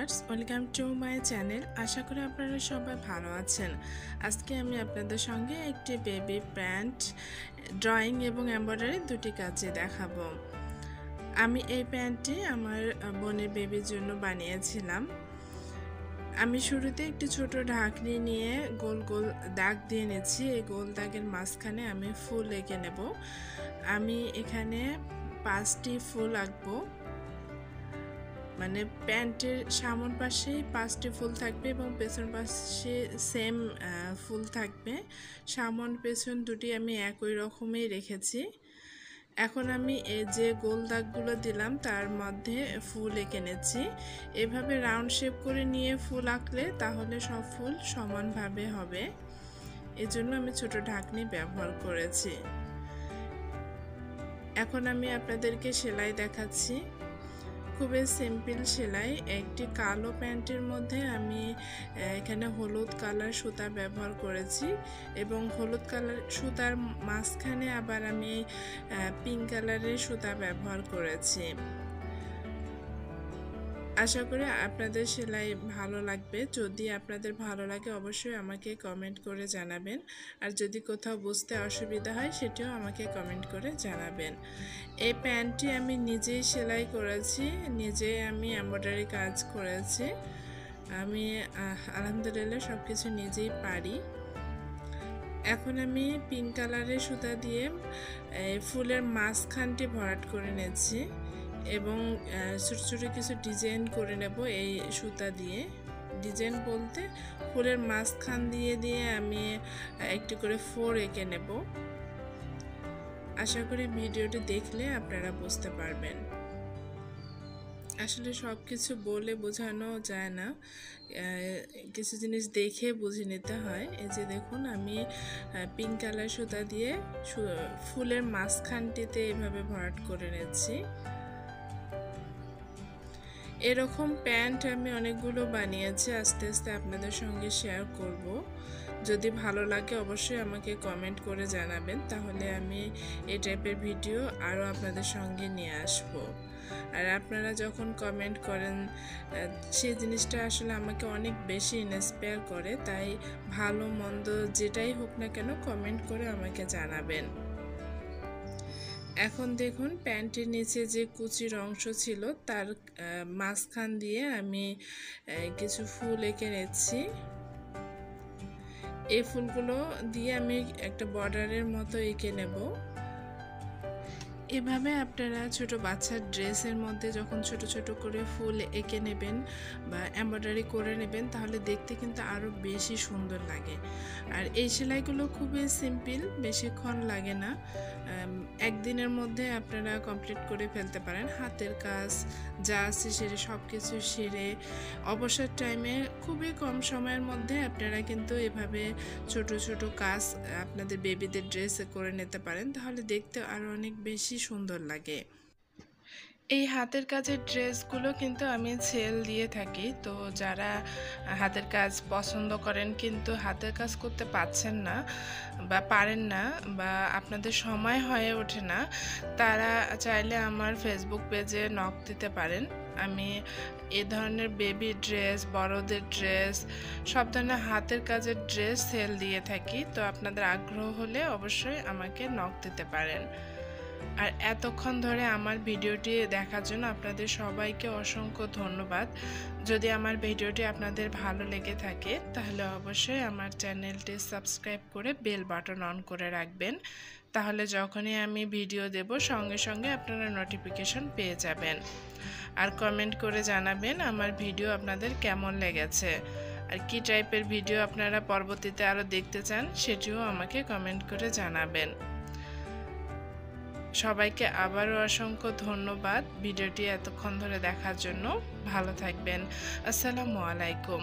Viewers, welcome to my channel. আশা করি আপনারা সবাই ভালো আছেন। আজকে আমি আপনাদের সঙ্গে একটি বেবি প্যান্ট ড্রয়িং এবং এমব্রয়ডারি দুটি কাজে দেখাবো। আমি এই প্যান্টটি আমার বোনের বেবির জন্য বানিয়েছিলাম। আমি শুরুতে একটি ছোট ঢাকনি নিয়ে গোল গোল দাগ দিয়ে নিচ্ছি। এই গোল দাগের মাঝখানে আমি ফুল এঁকে নেব। আমি এখানে 5টি ফুল আঁকবো, মানে প্যান্টের সামন পাশেই 5টি ফুল থাকবে এবং পেছন পাশে সেম ফুল থাকবে। সামন পেছন দুটি আমি একই রকমই রেখেছি। এখন আমি এই যে গোল দাগগুলো দিলাম তার মধ্যে ফুল এঁকে নিচ্ছি। এভাবে রাউন্ড শেপ করে নিয়ে ফুল আঁকলে তাহলে সব ফুল সমানভাবে হবে। এজন্য আমি ছোট ঢাকনি ব্যবহার করেছি। এখন আমি আপনাদেরকে সেলাই দেখাচ্ছি। খুবই সিম্পল সেলাই। একটি কালো প্যান্টের মধ্যে আমি এখানে হলুদ কালার সুতা ব্যবহার করেছি এবং হলুদ কালার সুতার মাঝখানে আবার আমি পিঙ্ক কালারের সুতা ব্যবহার করেছি। আশা করি আপনাদের সেলাই ভালো লাগবে। যদি আপনাদের ভালো লাগে অবশ্যই আমাকে কমেন্ট করে জানাবেন, আর যদি কোথাও বুঝতে অসুবিধা হয় সেটিও আমাকে কমেন্ট করে জানাবেন। এই প্যান্টটি আমি নিজেই সেলাই করেছি, নিজেই আমি এমব্রয়ডারি কাজ করেছি। আমি আলহামদুলিল্লাহ সব কিছু নিজেই পারি। এখন আমি পিঙ্ক কালারের সুতা দিয়ে ফুলের মাঝখানটি ভরাট করে নিচ্ছি এবং ছোটো ছোটো কিছু ডিজাইন করে নেব এই সুতা দিয়ে। ডিজাইন বলতে ফুলের মাঝখান দিয়ে দিয়ে আমি একটি করে 4 এঁকে নেব। আশা করি ভিডিওটি দেখলে আপনারা বুঝতে পারবেন। আসলে সব কিছু বলে বোঝানো যায় না, কিছু জিনিস দেখে বুঝে নিতে হয়। এই যে দেখুন, আমি পিঙ্ক কালার সুতা দিয়ে ফুলের মাঝখানটিতে এভাবে ভরাট করে নিচ্ছি। এরকম প্যান্ট আমি অনেকগুলো বানিয়েছি, আস্তে আস্তে আপনাদের সঙ্গে শেয়ার করব। যদি ভালো লাগে অবশ্যই আমাকে কমেন্ট করে জানাবেন, তাহলে আমি এই টাইপের ভিডিও আরও আপনাদের সঙ্গে নিয়ে আসব। আর আপনারা যখন কমেন্ট করেন সেই জিনিসটা আসলে আমাকে অনেক বেশি ইন্সপায়ার করে। তাই ভালো মন্দ যেটাই হোক না কেন কমেন্ট করে আমাকে জানাবেন। এখন দেখুন, প্যান্টের নিচে যে কুচির অংশ ছিল তার মাঝখান দিয়ে আমি কিছু ফুল এঁকে নিচ্ছি। এই ফুলগুলো দিয়ে আমি একটা বর্ডারের মতো এঁকে নেব। এভাবে আপনারা ছোট বাচ্চার ড্রেসের মধ্যে যখন ছোট ছোট করে ফুল এঁকে নেবেন বা এমব্রয়ডারি করে নেবেন তাহলে দেখতে কিন্তু আরও বেশি সুন্দর লাগে। আর এই সেলাইগুলো খুবই সিম্পল, বেশিক্ষণ লাগে না। একদিনের মধ্যে আপনারা কমপ্লিট করে ফেলতে পারেন। হাতের কাজ যা আছে সেরে সব কিছু সেরে অবসর টাইমে খুবই কম সময়ের মধ্যে আপনারা কিন্তু এভাবে ছোট ছোট কাজ আপনাদের বেবিদের ড্রেসে করে নিতে পারেন, তাহলে দেখতে আরও অনেক বেশি সুন্দর লাগে। এই হাতের কাজের ড্রেসগুলো কিন্তু আমি সেল দিয়ে থাকি। তো যারা হাতের কাজ পছন্দ করেন কিন্তু হাতের কাজ করতে পারছেন না বা পারেন না বা আপনাদের সময় হয়ে ওঠে না, তারা চাইলে আমার ফেসবুক পেজে নক দিতে পারেন। আমি এ ধরনের বেবি ড্রেস, বড়দের ড্রেস, সব ধরনের হাতের কাজের ড্রেস সেল দিয়ে থাকি। তো আপনাদের আগ্রহ হলে অবশ্যই আমাকে নক দিতে পারেন। আর এতক্ষণ ধরে আমার ভিডিওটি দেখার জন্য আপনাদের সবাইকে অসংখ্য ধন্যবাদ। যদি আমার ভিডিওটি আপনাদের ভালো লেগে থাকে তাহলে অবশ্যই আমার চ্যানেলটি সাবস্ক্রাইব করে বেল বাটন অন করে রাখবেন, তাহলে যখনই আমি ভিডিও দেব সঙ্গে সঙ্গে আপনারা নোটিফিকেশন পেয়ে যাবেন। আর কমেন্ট করে জানাবেন আমার ভিডিও আপনাদের কেমন লেগেছে, আর কি টাইপের ভিডিও আপনারা পরবর্তীতে আরও দেখতে চান সেটিও আমাকে কমেন্ট করে জানাবেন। সবাইকে আবারও অসংখ্য ধন্যবাদ ভিডিওটি এতক্ষণ ধরে দেখার জন্য। ভালো থাকবেন। আসসালামু আলাইকুম।